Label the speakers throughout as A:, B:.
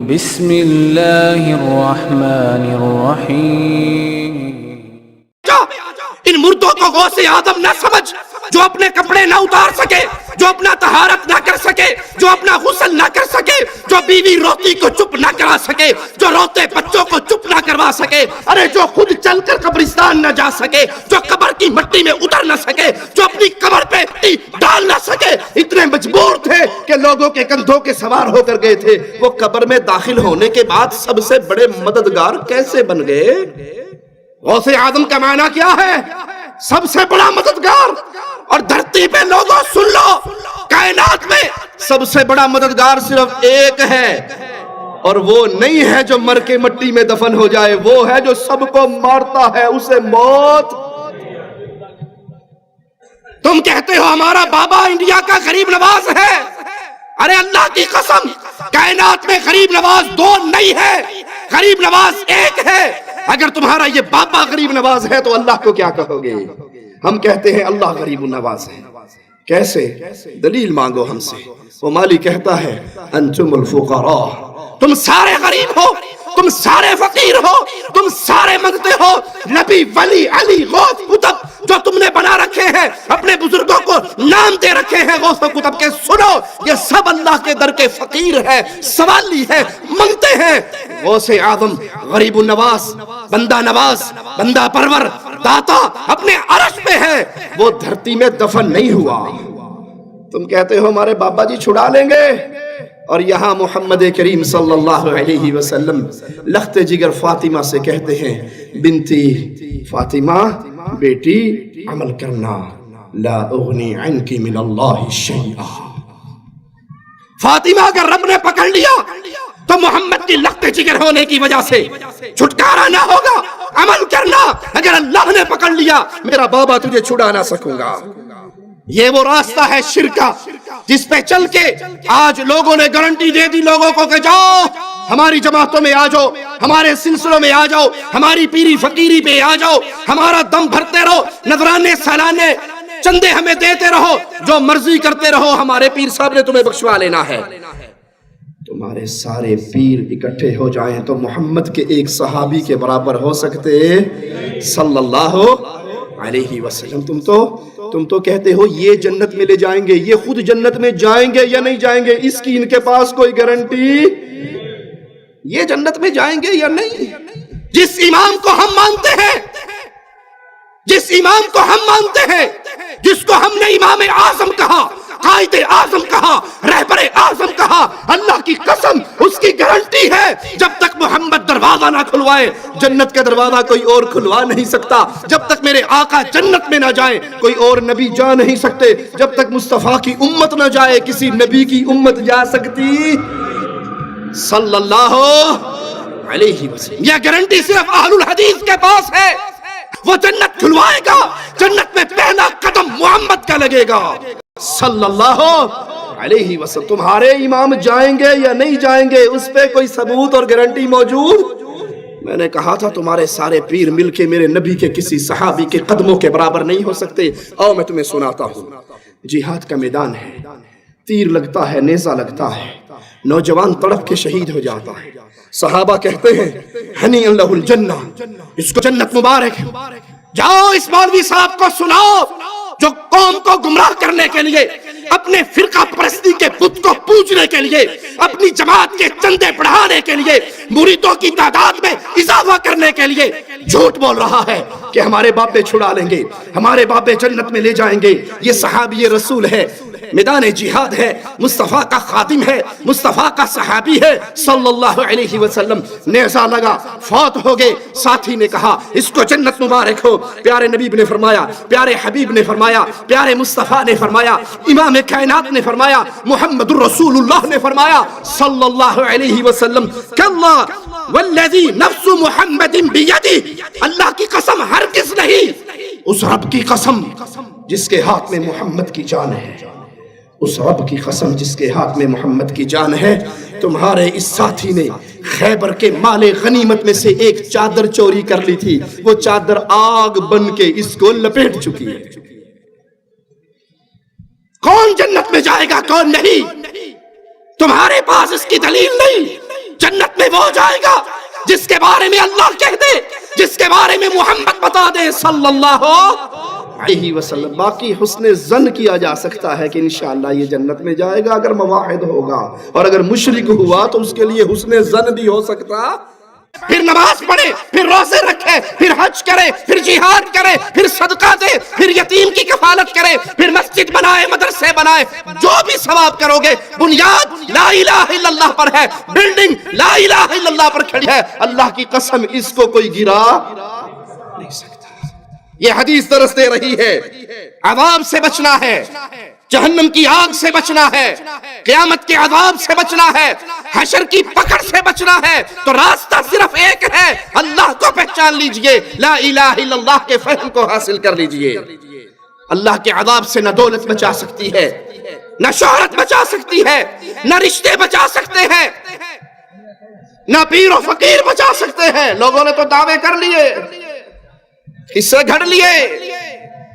A: بسم اللہ الرحمن الرحیم۔
B: ان مردوں کو غوث آدم نہ سمجھ، جو اپنے کپڑے نہ اتار سکے، جو اپنا طہارت نہ کر سکے، جو اپنا غسل نہ کر سکے، جو بیوی روتی کو چپ نہ کرا سکے، جو روتے بچوں کو چپ نہ کروا سکے، ارے جو خود چل کر قبرستان نہ جا سکے، جو قبر کی مٹی میں اتر نہ سکے، جو اپنی قبر پہ مٹی ڈال نہ سکے، اتنے مجبور تھے کہ لوگوں کے کندھوں کے سوار ہو کر گئے تھے۔ وہ قبر میں داخل ہونے کے بعد سب سے بڑے مددگار کیسے بن گئے؟ غوث آدم کا معنی کیا ہے؟ سب سے بڑا مددگار۔ اور دھرتی پہ لوگوں سن لو، کائنات میں سب سے بڑا مددگار صرف ایک ہے، اور وہ نہیں ہے جو مر کے مٹی میں دفن ہو جائے، وہ ہے جو سب کو مارتا ہے، اسے موت۔ تم کہتے ہو ہمارا بابا انڈیا کا غریب نواز ہے، ارے اللہ کی قسم کائنات میں غریب نواز دو نہیں ہے، غریب نواز ایک ہے۔ اگر تمہارا یہ بابا غریب نواز ہے تو اللہ کو کیا کہو گے؟ ہم کہتے ہیں اللہ غریب نواز ہے۔ کیسے؟ دلیل مانگو ہم سے۔ وہ مالی کہتا ہے انتم الفقراء، تم سارے غریب ہو، تم سارے فقیر ہو، تم سارے منگتے ہو۔ نبی، ولی، علی، غوث، قطب جو تم نے بنا رکھے ہیں، اپنے بزرگوں کو نام دے رکھے ہیں غوث و قطب کے، سنو یہ سب اللہ کے در کے فقیر ہے، سوالی ہے، منگتے ہیں۔ غوث آدم غریب النواز، بندہ نواز، بندہ پرور، داتا اپنے عرش پہ ہے، وہ دھرتی میں دفن نہیں ہوا۔ تم کہتے ہو ہمارے بابا جی چھڑا لیں گے، اور یہاں محمد کریم صلی اللہ علیہ وسلم لخت جگر فاطمہ سے کہتے ہیں بنتی فاطمہ، بیٹی عمل کرنا، لا اغنی عنک من اللہ شیئا۔ فاطمہ اگر رب نے پکڑ لیا تو محمد کی لخت جگر ہونے کی وجہ سے چھٹکارا نہ ہوگا۔ عمل کرنا، اگر اللہ نے پکڑ لیا میرا بابا تجھے چھڑا نہ سکوں گا۔ یہ وہ راستہ ہے شرک کا جس پہ چل کے آج لوگوں نے گارنٹی دے دی لوگوں کو کہ جاؤ ہماری جماعتوں میں آ جاؤ، ہمارے سلسلوں میں آ جاؤ، ہماری پیری فقیری پہ آ جاؤ، ہمارا دم بھرتے رہو، نذرانے سالانے چندے ہمیں دیتے رہو، جو مرضی کرتے رہو، ہمارے پیر صاحب نے تمہیں بخشوا لینا ہے۔ تمہارے سارے پیر اکٹھے ہو جائیں تو محمد کے ایک صحابی کے برابر ہو سکتے صلی اللہ علیہ وسلم۔ تم تو کہتے ہو یہ جنت میں لے جائیں گے، یہ خود جنت میں جائیں گے یا نہیں جائیں گے اس کی ان کے پاس کوئی گارنٹی؟ یہ جنت میں جائیں گے یا نہیں؟ جس امام کو ہم مانتے ہیں، جس امام کو ہم مانتے ہیں، جس کو ہم نے امام اعظم کہا، قائد اعظم کہا، رہبر اعظم کہا، اللہ کی قسم اس کی گارنٹی ہے جب تک محمد دروازہ نہ کھلوائے جنت کا دروازہ کوئی اور کھلوا نہیں سکتا۔ جب تک میرے آقا جنت میں نہ جائیں کوئی اور نبی جا نہیں سکتے۔ جب تک مصطفیٰ کی امت نہ جائے کسی نبی کی امت جا سکتی صلی اللہ علیہ وسلم۔ یہ گارنٹی صرف اہل الحدیث کے پاس ہے، وہ جنت کھلوائے گا، جنت میں پہلا قدم محمد کا لگے گا صلی اللہ علیہ وسلم۔ تمہارے امام جائیں گے یا نہیں جائیں گے اس پہ کوئی ثبوت اور گارنٹی موجود؟ میں نے کہا تھا تمہارے سارے پیر مل کے میرے نبی کے کسی صحابی کے قدموں کے برابر نہیں ہو سکتے۔ آؤ میں تمہیں سناتا ہوں۔ جہاد کا میدان ہے، تیر لگتا ہے، نیزہ لگتا ہے، نوجوان تڑپ کے شہید ہو جاتا ہے، صحابہ کہتے ہیں ہنی لہ الجنہ، اس کو جنت مبارک۔ جاؤ اس مولوی صاحب کو سناؤ جو قوم کو گمراہ کرنے کے لیے، اپنے فرقہ پرستی کے بت کو پوجنے کے لیے، اپنی جماعت کے چندے بڑھانے کے لیے، مریدوں کی تعداد میں اضافہ کرنے کے لیے جھوٹ بول رہا ہے کہ ہمارے باپے چھڑا لیں گے، ہمارے باپے جنت میں لے جائیں گے۔ یہ صحابی رسول ہے، میدان جہاد ہے، مصطفیٰ کا خادم ہے، مصطفیٰ کا صحابی ہے صلی اللہ علیہ وسلم۔ نیزہ لگا، فوت ہو گئے، ساتھی نے کہا اس کو جنت مبارک ہو۔ پیارے نبی نے فرمایا، پیارے حبیب نے فرمایا، پیارے مصطفیٰ نے فرمایا، امام کائنات نے فرمایا، محمد الرسول اللہ نے فرمایا صلی اللہ علیہ وسلم کلا والذی نفس محمد بیدی، اللہ کی قسم ہرگز نہیں، اس رب کی قسم جس کے ہاتھ میں محمد کی جان ہے، اس رب کی قسم جس کے ہاتھ میں محمد کی جان ہے، تمہارے اس ساتھی نے خیبر کے مال غنیمت میں سے ایک چادر چوری کر لی تھی، وہ چادر آگ بن کے اس کو لپیٹ چکی ہے۔ کون جنت میں جائے گا کون نہیں؟ تمہارے پاس اس کی دلیل نہیں۔ جنت وہ جائے گا جس کے بارے میں اللہ کہہ دے، جس کے بارے میں محمد بتا دے صلی اللہ علیہ وسلم. باقی حسن ظن کیا جا سکتا ہے کہ انشاءاللہ یہ جنت میں جائے گا اگر مواحد ہوگا، اور اگر مشرک ہوا تو اس کے لیے حسن ظن بھی ہو سکتا. پھر نماز پڑھے، پھر روزے رکھے، پھر حج کرے، پھر جہاد کرے، پھر صدقہ دے، پھر یتیم کی کفالت کرے، پھر مسجد بنائے، مدرسے بنائے، جو بھی ثواب کرو گے بنیاد لا الہ الا اللہ پر ہے، بلڈنگ لا الہ الا اللہ پر کھڑی ہے. اللہ کی قسم اس کو کوئی گرا نہیں سکتا. یہ حدیث درس دے رہی ہے عذاب سے بچنا ہے، جہنم کی آگ سے بچنا ہے، قیامت کے عذاب سے بچنا ہے، حشر کی پکڑ سے بچنا ہے. تو راستہ صرف ایک ہے، اللہ کو پہچان لیجئے، لا الہ الا اللہ کے فہم کو حاصل کر لیجئے. اللہ کے عذاب سے نہ دولت بچا سکتی ہے، نہ شہرت بچا سکتی ہے، نہ رشتے بچا سکتے ہیں، نہ پیر و فقیر بچا سکتے ہیں. لوگوں نے تو دعوے کر لیے، حصے گھڑ لیے.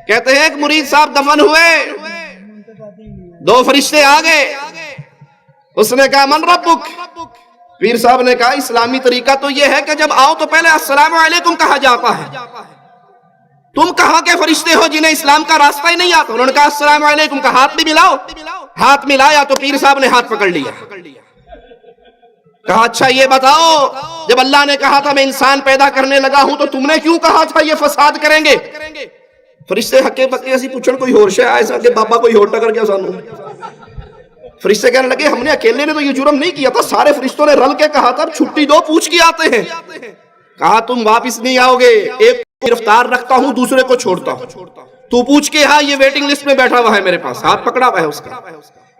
B: کہتے ہیں ایک مرید صاحب دفن ہوئے، دو فرشتے آگے، اس نے کہا من ربک؟ پیر صاحب نے کہا اسلامی طریقہ تو یہ ہے کہ جب آؤ تو پہلے السلام علیکم کہا جاتا ہے. تم کہاں کے فرشتے ہو جنہیں اسلام کا راستہ ہی نہیں آتا؟ انہوں نے کہا السلام علیکم کا ہاتھ بھی ملاؤ. ہاتھ ملایا تو پیر صاحب نے ہاتھ پکڑ لیا. کہا اچھا یہ بتاؤ، جب اللہ نے کہا تھا میں انسان پیدا کرنے لگا ہوں تو تم نے کیوں کہا تھا یہ فساد کریں گے؟ فرشتے ہکے بکے ایسی پوچھن کوئی اور شے ایسا کہ بابا کوئی اور ٹکر گیا سانو. فرشتے کہنے لگے ہم نے اکیلے نے تو یہ جرم نہیں کیا تھا، سارے فرشتوں نے رل کے کہا تھا چھٹی دو پوچھ کے آتے ہیں. کہا تم واپس نہیں آؤ گے، ایک کو گرفتار رکھتا ہوں دوسرے کو چھوڑتا ہوں، تو پوچھ کے ہاں یہ ویٹنگ لسٹ میں بیٹھا ہوا ہے میرے پاس، ہاتھ پکڑا ہوا ہے اس کا.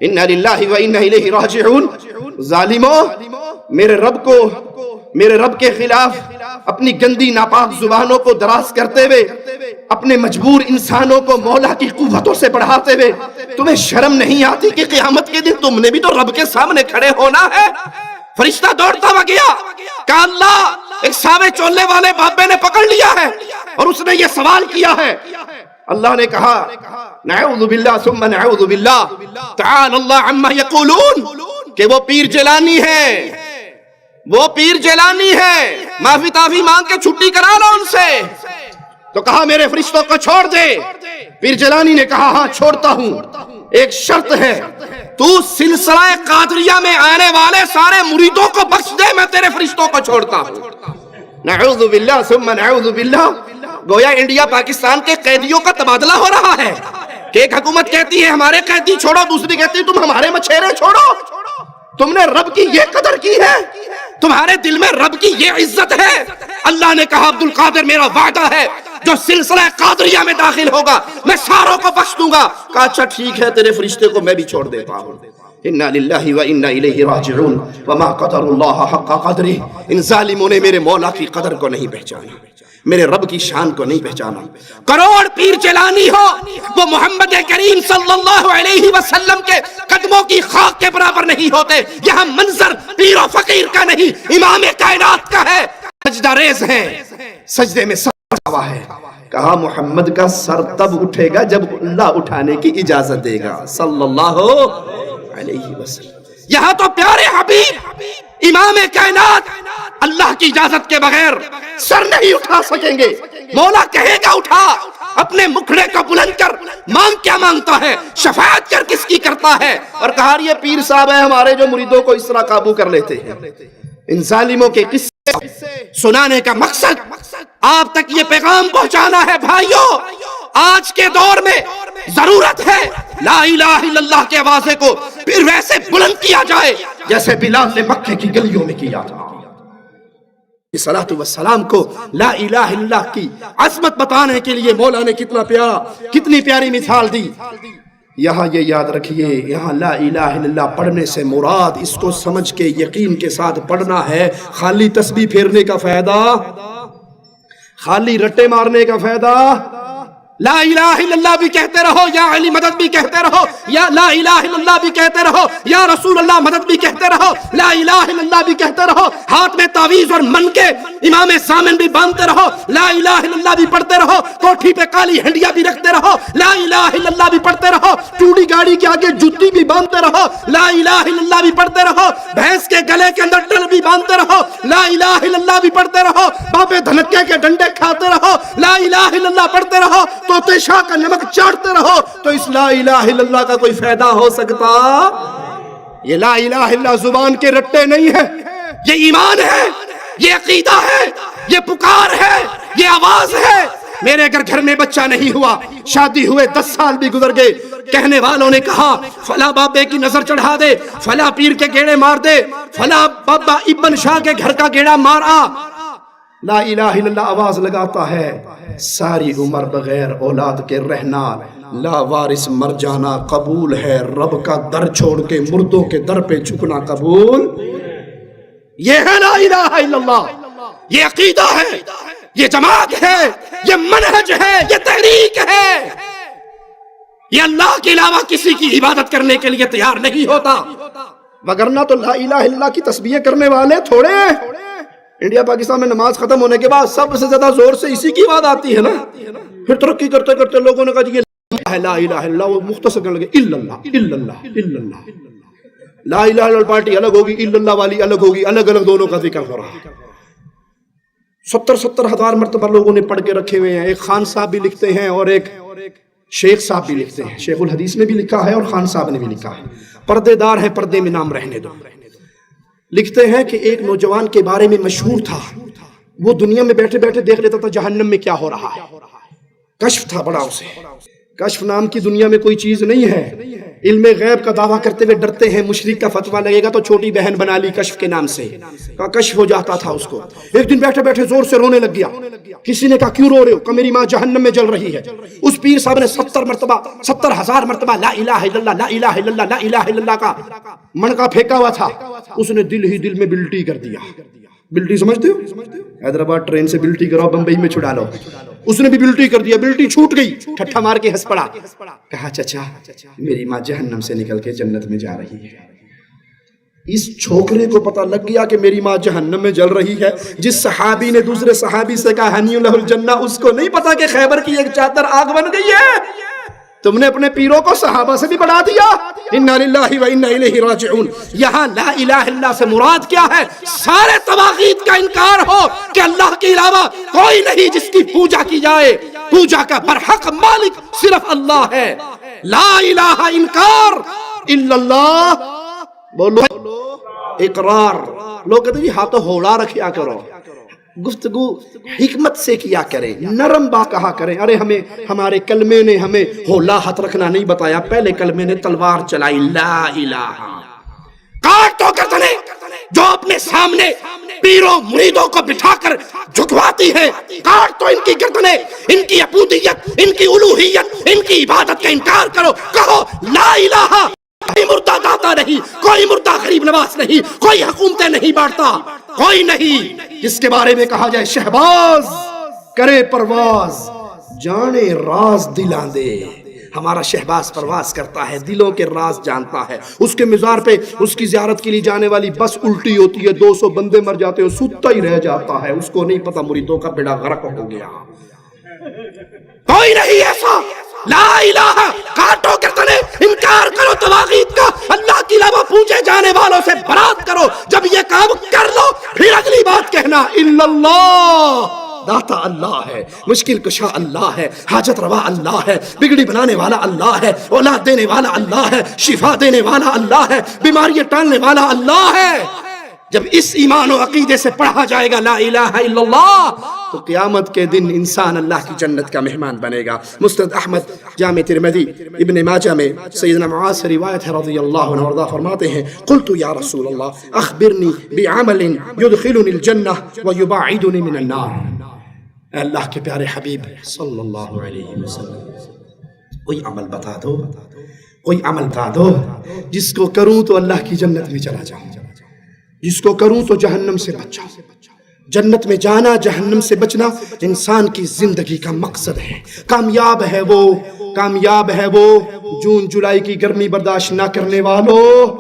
B: انا للہ و انا الیہ راجعون. ظالموں، میرے رب کے خلاف اپنی گندی ناپاک زبانوں کو دراز کرتے ہوئے، اپنے مجبور انسانوں کو مولا کی قوتوں سے بڑھاتے ہوئے، تمہیں شرم نہیں آتی کہ قیامت کے دن تم نے بھی تو رب کے سامنے کھڑے ہونا ہے؟ فرشتہ دوڑتا ہوا گیا، کہا اللہ ایک ساوے چولنے والے بابے نے پکڑ لیا ہے اور اس نے یہ سوال کیا ہے. اللہ نے کہا نعوذ باللہ ثم نعوذ باللہ تعالی اللہ عما یقولون، کہ وہ پیر جیلانی ہے، وہ پیر جیلانی ہے، معافی تعافی مانگ کے چھٹی کرا لو ان سے. تو کہا میرے فرشتوں کو چھوڑ دے. پیر جیلانی نے کہا ہاں چھوڑتا ہوں، ایک شرط ہے، تو سلسلہ قادریہ میں آنے والے سارے مریدوں کو بخش دے، میں تیرے فرشتوں کو چھوڑتا ہوں. نعوذ باللہ ثم نعوذ باللہ. گویا انڈیا پاکستان کے قیدیوں کا تبادلہ ہو رہا ہے کہ ایک حکومت کہتی ہے ہمارے قیدی چھوڑو، دوسری کہتی ہے تم ہمارے مچھیرے چھوڑو. تم نے رب کی یہ قدر کی ہے، تمہارے دل میں رب کی یہ عزت ہے. اللہ نے کہا عبد القادر میرا وعدہ ہے جو سلسلہ قادریہ میں داخل ہوگا میں ساروں کو بخش دوں گا. کہا اچھا ٹھیک ہے تیرے فرشتے کو میں بھی چھوڑ دیتا ہوں. انا للہ و انا الیہ راجعون وما قدر اللہ حق قدرہ. ان ظالموں نے میرے مولا کی قدر کو نہیں پہچانا، میرے رب کی شان کو نہیں پہچانا. کروڑ پیر جیلانی ہو، وہ محمد کریم صلی اللہ علیہ وسلم کے قدموں کی خاک کے برابر نہیں ہوتے. یہاں منظر پیر و فقیر کا نہیں، امام کائنات کا ہے. سجدہ ریز ہیں، سجدے میں سر ہوا ہے. کہا محمد کا سر تب اٹھے گا جب اللہ اٹھانے کی اجازت دے گا صلی اللہ علیہ وسلم. یہاں تو پیارے حبیب امام کائنات اللہ کی اجازت کے بغیر سر نہیں اٹھا سکیں گے. مولا کہے گا اٹھا، اپنے مکھڑے کو بلند کر. مانگ کیا مانگتا ہے، شفاعت کر کس کی کرتا ہے. اور کہا یہ پیر صاحب ہیں ہمارے جو مریدوں کو اس طرح قابو کر لیتے ہیں. ان ظالموں کے قصے سنانے کا مقصد آپ تک یہ پیغام پہنچانا ہے بھائیوں، آج کے دور میں ضرورت ہے لا الہ الا اللہ کے آوازے کو پھر ویسے بلند کیا جائے جیسے بلال نے مکے کی گلیوں میں کیا تھا. صلاۃ والسلام کو لا الہ الا اللہ کی عظمت بتانے کے لیے مولا نے کتنی پیاری مثال دی. یہاں یہ یاد رکھیے، یہاں لا الہ الا اللہ پڑھنے سے مراد اس کو سمجھ کے یقین کے ساتھ پڑھنا ہے. خالی تسبیح پھیرنے کا فائدہ، خالی رٹے مارنے کا فائدہ لا الہ الا اللہ بھی کہتے رہو، یا علی مدد بھی کہتے رہو، یا لا الہ الا اللہ بھی کہتے رہو، یا رسول اللہ مدد بھی کہتے رہو، لا الہ الا اللہ بھی کہتے رہو، ہاتھ میں تعویذ اور من کے امام سامن بھی باندھتے رہو، لا الہ الا اللہ بھی پڑھتے رہو، کوٹھی پہ کالی ہنڈیا بھی رکھتے رہو، لا الہ الا اللہ بھی پڑھتے رہو، ٹوڑی گاڑی کے آگے جوتی بھی باندھتے رہو، لا الہ الا اللہ بھی پڑھتے رہو، بھینس کے گلے کے اندر ڈل بھی باندھتے رہو، لا الہ الا اللہ بھی پڑھتے رہو، بابے دھنکے کے ڈنڈے کھاتے رہو، لا الہ الا اللہ پڑھتے رہو، توتے شاہ کا نمک چاٹتے رہو، تو اس لا الہ الا اللہ کا کوئی فائدہ ہو سکتا؟ یہ لا الہ الا اللہ زبان کے رٹے نہیں ہے، یہ ایمان ہے، یہ عقیدہ ہے، یہ پکار ہے، یہ آواز ہے۔ میرے گھر میں بچہ نہیں ہوا، شادی ہوئے 10 سال بھی گزر گئے، کہنے والوں نے کہا فلاں بابے کی نظر چڑھا دے، فلاں پیر کے گیڑے مار دے، فلاں بابا ابن شاہ کے گھر کا گیڑا مار آ۔ لا الہ الا اللہ آواز لگاتا ہے، ساری عمر بغیر اولاد کے رہنا، لا وارث مر جانا قبول ہے، رب کا در چھوڑ کے مردوں کے در پہ جھکنا قبول۔ یہ ہے لا الہ الا اللہ، یہ عقیدہ ہے، یہ جماعت ہے، یہ منہج ہے، یہ تحریک ہے۔ یہ اللہ کے علاوہ کسی کی عبادت کرنے کے لیے تیار نہیں ہوتا، وگرنہ تو لا الہ الا اللہ کی تسبیح کرنے والے تھوڑے ہیں۔ انڈیا پاکستان میں نماز ختم ہونے کے بعد سب سے زیادہ زور سے اسی کی بات آتی ہے نا، پھر ترقی کرتے کرتے لوگوں نے کہا جی یہ لا الہ الا اللہ، وہ مختصر کرنے لگے الا اللہ الا اللہ الا اللہ۔ لا الہ الا اللہ پارٹی الگ ہوگی، الا اللہ والی الگ ہوگی، الگ الگ دونوں کا ذکر ہو رہا ہے۔ 70 ہزار مرتبہ لوگوں نے پڑھ کے رکھے ہوئے ہیں۔ ایک خان صاحب بھی لکھتے ہیں اور ایک شیخ صاحب بھی لکھتے ہیں، شیخ الحدیث نے بھی لکھا ہے اور خان صاحب نے بھی لکھا ہے، پردے دار ہے پردے میں نام رہنے دو۔ لکھتے ہیں کہ ایک نوجوان کے بارے میں مشہور تھا، وہ دنیا میں بیٹھے بیٹھے دیکھ لیتا تھا جہنم میں کیا ہو رہا ہے، کشف تھا بڑا اسے۔ کشف نام کی دنیا میں کوئی چیز نہیں ہے، علم غیب کا دعویٰ کرتے ہوئے ڈرتے ہیں مشرک کا فتویٰ لگے گا تو چھوٹی بہن بنا لی کشف کے نام سے، کشف ہو جاتا تھا اس کو۔ ایک دن بیٹھے بیٹھے زور سے رونے لگ گیا، کسی نے کہا کیوں رو رہے ہو؟ کہ میری ماں جہنم میں جل رہی ہے۔ اس پیر صاحب نے 70,000 مرتبہ لا الہ الا اللہ لا الہ الا اللہ لا الہ الا اللہ کا منقا پھینکا ہوا تھا، اس نے دل ہی دل میں بلٹی کر دیا۔ بلٹی سمجھتے ہو؟ حیدرآباد ٹرین سے بلٹی کرو، بمبئی میں چھڑا لو۔ اس نے بھی بلٹی کر دیا، بلٹی چھوٹ گئی، ٹھٹھا مار کے ہنس پڑا، کہا چچا میری ماں جہنم سے نکل کے جنت میں جا رہی ہے۔ اس چھوکرے کو پتہ لگ گیا کہ میری ماں جہنم میں جل رہی ہے۔ جس صحابی نے دوسرے صحابی سے کہا ہنی لہ الجنہ، اس کو نہیں پتا کہ خیبر کی ایک چادر آگ بن گئی ہے۔ تم نے اپنے پیروں کو صحابہ سے بھی بڑھا دیا۔ انا للہ و انا الیہ راجعون۔ یہاں لا الہ الا اللہ سے مراد کیا ہے؟ سارے طواغیت کا انکار ہو کہ اللہ کے علاوہ کوئی نہیں جس کی پوجا کی جائے، پوجا کا برحق مالک صرف اللہ ہے۔ لا الہ انکار الا اللہ، بولو اقرار۔ لوگ کہتے ہیں جی ہاتھوں ہوڑا رکھیا کرو، گفتگو حکمت سے کیا کریں، نرم با کہا کریں۔ ارے ہمیں ہمارے کلمے نے ہمیں ہولا ہاتھ رکھنا نہیں بتایا، پہلے کلمے نے تلوار چلائی، لا الہ۔ کاٹ تو گردنیں جو اپنے سامنے پیروں مریدوں کو بٹھا کر جھکواتی ہے، کاٹ تو ان کی گردنیں، ان کی عبودیت، ان کی الوہیت، ان کی عبادت کا انکار کرو، کہو لا الہ۔ کوئی مردہ داتا نہیں، کوئی مردہ غریب نواز نہیں، کوئی حکومتیں نہیں بانٹتا، کوئی نہیں جس کے بارے میں کہا جائے شہباز کرے پرواز جانے راز دلاں دے۔ ہمارا شہباز پرواز کرتا ہے، دلوں کے راز جانتا ہے۔ اس کے مزار پہ اس کی زیارت کے لیے جانے والی بس الٹی ہوتی ہے، 200 بندے مر جاتے ہیں، سوتا ہی رہ جاتا ہے، اس کو نہیں پتا مریدوں کا بیڑا غرق ہو گیا۔ کوئی نہیں ایسا، لا الہ۔ کاٹو گردنیں، انکار کرو طواغیت کا، اللہ کے علاوہ پوجے جانے والوں سے برات کرو۔ جب یہ کام کر لو پھر اگلی بات کہنا الا اللہ۔ داتا اللہ ہے، مشکل کشا اللہ ہے، حاجت روا اللہ ہے، بگڑی بنانے والا اللہ ہے، اولاد دینے والا اللہ ہے، شفا دینے والا اللہ ہے، بیماریاں ٹالنے والا اللہ ہے۔ جب اس ایمان و عقیدے سے پڑھا جائے گا لا الہ الا اللہ تو قیامت کے دن انسان اللہ کی جنت کا مہمان بنے گا۔ مسند احمد، جامع ترمذی، ابن ماجہ میں سیدنا معاذ سے روایت ہے رضی اللہ عنہ وارضاہ، فرماتے ہیں قلت یا رسول اللہ اخبرنی بعمل يدخلنی الجنہ ويباعدنی من النار۔ اے اللہ کے پیارے حبیب صلی اللہ علیہ وسلم، کوئی عمل بتا دو، کوئی عمل بتا دو جس کو کروں تو اللہ کی جنت میں چلا جاؤں، جس کو کروں تو جہنم سے بچ جاؤں۔ جنت میں جانا، جہنم سے بچنا انسان کی زندگی کا مقصد ہے۔ کامیاب ہے وہ، کامیاب ہے وہ جون جولائی کی گرمی برداشت نہ کرنے والوں،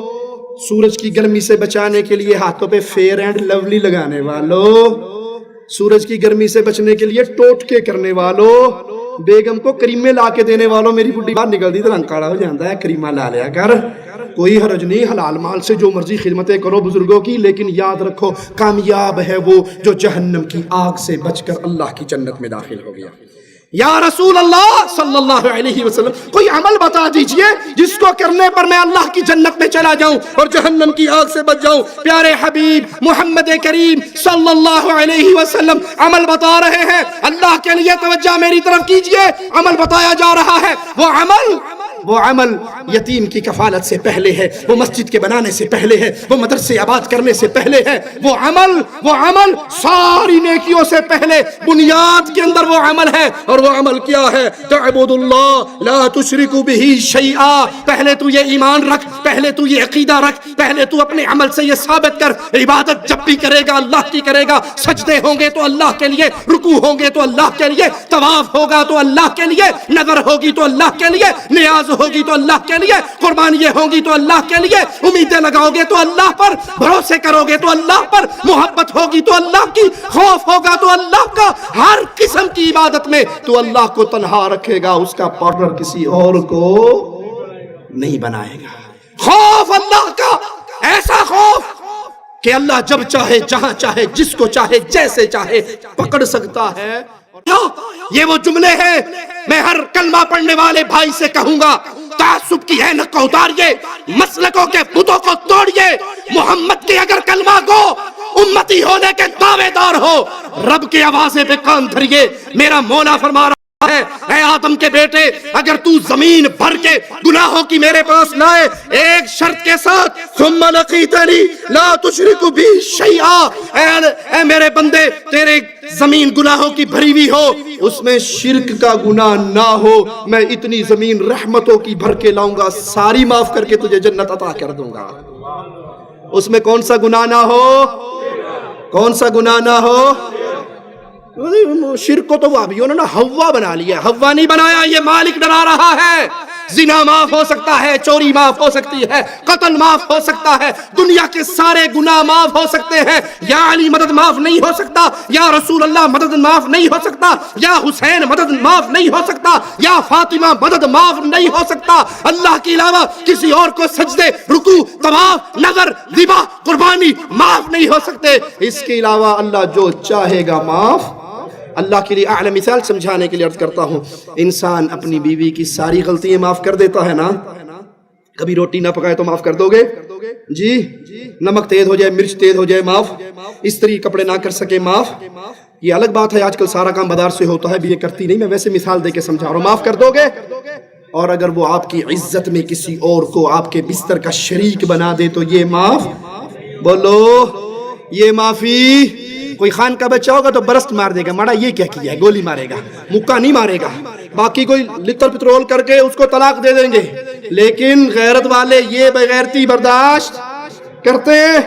B: سورج کی گرمی سے بچانے کے لیے ہاتھوں پہ فیئر اینڈ لولی لگانے والوں، سورج کی گرمی سے بچنے کے لیے ٹوٹکے کرنے والوں، بیگم کو کریمے لا کے دینے والوں، میری بڈی باہر نکلتی تو رنگ کالا ہو جاتا ہے، کریمہ لا لیا کر، کوئی حرج نہیں، حلال مال سے جو مرضی خدمتیں کرو بزرگوں کی، لیکن یاد رکھو کامیاب ہے وہ جو جہنم کی آگ سے بچ کر اللہ کی جنت میں داخل ہو گیا۔ یا رسول اللہ صلی اللہ علیہ وسلم، کوئی عمل بتا دیجئے جس کو کرنے پر میں اللہ کی جنت میں چلا جاؤں اور جہنم کی آگ سے بچ جاؤں۔ پیارے حبیب محمد کریم صلی اللہ علیہ وسلم عمل بتا رہے ہیں، اللہ کے لیے توجہ میری طرف کیجئے، عمل بتایا جا رہا ہے، وہ عمل یتیم کی کفالت سے پہلے ہے، وہ مسجد کے بنانے سے پہلے ہے، وہ مدرسے آباد کرنے سے پہلے ہے، وہ عمل ساری نیکیوں سے پہلے بنیاد کے اندر وہ عمل ہے، اور وہ عمل کیا ہے؟ تعبد اللہ لا تشرک بہ شیئا، پہلے تو یہ ایمان رکھ، پہلے تو یہ عقیدہ رکھ، پہلے تو اپنے عمل سے یہ ثابت کر، عبادت جب بھی کرے گا اللہ کی کرے گا، سجدے ہوں گے تو اللہ کے لیے، رکوع ہوں گے تو اللہ کے لیے، طواف ہوگا تو اللہ کے لیے، نظر ہوگی تو اللہ کے لیے، نیاز ہوگی تو اللہ کے لیے، قربانیاں ہوں گی تو اللہ کے لیے، امیدیں لگاؤ گے تو اللہ پر، بھروسے کرو گے تو اللہ پر، محبت ہوگی تو اللہ کی، خوف ہوگا تو اللہ کا، ہر قسم کی عبادت میں تو اللہ کو تنہا رکھے گا، اس کا پارٹنر کسی اور کو نہیں بنائے گا۔ خوف اللہ کا، ایسا خوف کہ اللہ جب چاہے جہاں چاہے جس کو چاہے جیسے چاہے پکڑ سکتا ہے۔ یہ وہ جملے ہیں میں ہر کلمہ پڑھنے والے بھائی سے کہوں گا، تعصب کی اینک کو اتاریے، مسلکوں کے بتوں کو توڑیے، محمد کے اگر کلمہ کو امتی ہونے کے دعوے دار ہو، رب کے آوازے پہ کان دھریے۔ میرا مولا فرما رہا ہے، اے آدم کے بیٹے، اگر تو زمین بھر کے گناہوں کی میرے پاس لائے ایک شرط کے ساتھ، ثم لقیتنی لا تشرک بی شیئا، اے میرے بندے تیرے زمین گناہوں کی بھری ہوئی ہو، اس میں شرک کا گناہ نہ ہو، میں اتنی زمین رحمتوں کی بھر کے لاؤں گا، ساری معاف کر کے تجھے جنت عطا کر دوں گا۔ اس میں کون سا گناہ نہ ہو؟ کون سا گناہ نہ ہو؟ شرک کو تو وہ ابھی انہوں نے ہوا بنا لیا، ہوا نہیں بنایا، یہ مالک ڈرا رہا ہے۔ زنا معاف ہو سکتا ہے، چوری معاف ہو سکتی ہے، قتل معاف ہو سکتا ہے، دنیا کے سارے گناہ معاف ہو سکتے ہیں، یا علی مدد معاف نہیں ہو سکتا، یا رسول اللہ مدد معاف نہیں ہو سکتا، یا حسین مدد معاف نہیں ہو سکتا، یا فاطمہ مدد معاف نہیں ہو سکتا، اللہ کے علاوہ کسی اور کو سجدے، رکوع، طواف، نظر، ذبح، قربانی معاف نہیں ہو سکتے۔ اس کے علاوہ اللہ جو چاہے گا معاف۔ اللہ کے لیے اعلی مثال سمجھانے کے لیے عرض کرتا ہوں، انسان اپنی بیوی کی ساری غلطیاں معاف کر دیتا ہے نا، کبھی روٹی نہ پکائے تو معاف کر دو گے جی، نمک تیز ہو جائے، مرچ تیز ہو جائے معاف، استری کپڑے نہ کر سکے معاف۔ یہ الگ بات ہے آج کل سارا کام بازار سے ہوتا ہے بھی، یہ کرتی نہیں، میں ویسے مثال دے کے سمجھا رہا ہوں، معاف کر دو گے۔ اور اگر وہ آپ کی عزت میں کسی اور کو آپ کے بستر کا شریک بنا دے تو یہ معاف، بولو یہ معافی۔ کوئی خان کا بچہ ہوگا تو برسٹ مار دے گا، ماڑا یہ کیا کیا ہے، گولی مارے گا، مکہ نہیں مارے گا، باقی کوئی لتر پترول کر کے اس کو طلاق دے دیں گے، لیکن غیرت والے یہ بغیرتی برداشت کرتے ہیں۔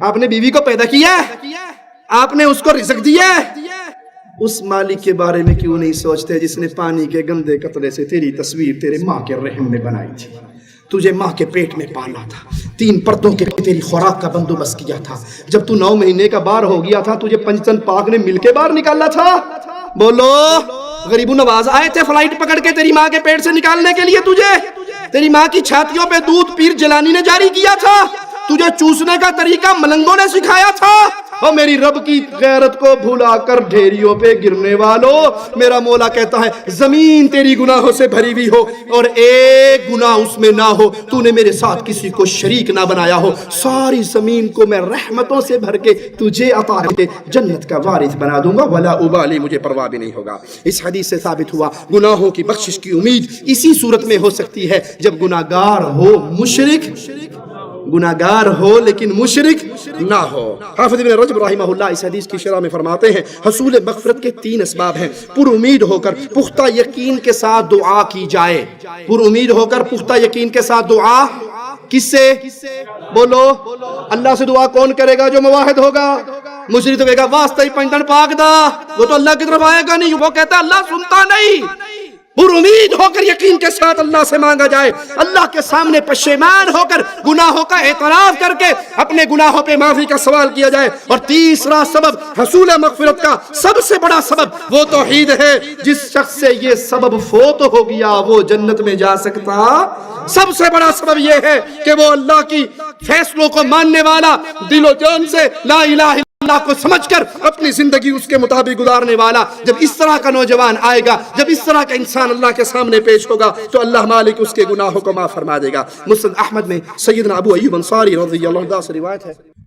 B: آپ نے بیوی کو پیدا کیا ہے، آپ نے اس کو رزق دیا ہے، اس مالک کے بارے میں کیوں نہیں سوچتے جس نے پانی کے گندے قطرے سے تیری تصویر تیرے ماں کے رحم میں بنائی تھی، تجھے ماں کے پیٹ میں پالا تھا، 3 پردوں کے تیری خوراک کا بندوبست کیا تھا، جب تو 9 مہینے کا بار ہو گیا تھا تجھے پنجتن پاک نے مل کے باہر نکالا تھا۔ بولو غریب نواز آئے تھے فلائٹ پکڑ کے تیری ماں کے پیٹ سے نکالنے کے لیے، تجھے تیری ماں کی چھاتیوں پہ دودھ پیر جلانی نے جاری کیا تھا، تجھے چوسنے کا طریقہ ملنگوں نے سکھایا تھا، اور میری رب کی غیرت کو بھولا کر ڈھیریوں پہ گرنے والوں، میرا مولا کہتا ہے زمین تیری گناہوں سے بھری ہوئی ہو اور ایک گناہ اس میں نہ ہو، تو نے میرے ساتھ کسی کو شریک نہ بنایا ہو، ساری زمین کو میں رحمتوں سے بھر کے تجھے عطا کر کے جنت کا وارث بنا دوں گا، ولا ابالی، مجھے پرواہ بھی نہیں ہوگا۔ اس حدیث سے ثابت ہوا گناہوں کی بخشش کی امید اسی صورت میں ہو سکتی ہے جب گناہگار ہو مشرک، گناہگار ہو لیکن مشرک نہ ہو۔ حافظ ابن رجب رحمہ اللہ اس حدیث کی شرح میں فرماتے ہیں حصول مغفرت کے 3 اسباب ہیں، پر امید ہو کر پختہ یقین کے ساتھ دعا کی جائے، پر امید ہو کر پختہ یقین کے ساتھ دعا کس سے؟ بولو اللہ سے دعا کون کرے گا؟ جو موحد ہوگا، مشرک تو کہے گا واسطہ ہی پنجتن پاک دا، وہ تو اللہ کی طرف آئے گا نہیں، وہ کہتا ہے اللہ سنتا نہیں۔ پر امید ہو کر یقین کے ساتھ اللہ سے مانگا جائے، اللہ کے سامنے پشیمان ہو کر گناہوں کا اعتراف کر کے اپنے گناہوں پہ معافی کا سوال کیا جائے۔ اور تیسرا سبب حصول مغفرت کا سب سے بڑا سبب وہ توحید ہے۔ جس شخص سے یہ سبب فوت ہو گیا وہ جنت میں جا سکتا۔ سب سے بڑا سبب یہ ہے کہ وہ اللہ کی فیصلوں کو ماننے والا، دل و جان سے لا الہ الا اللہ کو سمجھ کر اپنی زندگی اس کے مطابق گزارنے والا۔ جب اس طرح کا نوجوان آئے گا، جب اس طرح کا انسان اللہ کے سامنے پیش ہوگا تو اللہ مالک اس کے گناہوں کو معاف فرما دے گا۔ مسند احمد میں سیدنا ابو ایوب انصاری رضی اللہ عنہ سے روایت ہے۔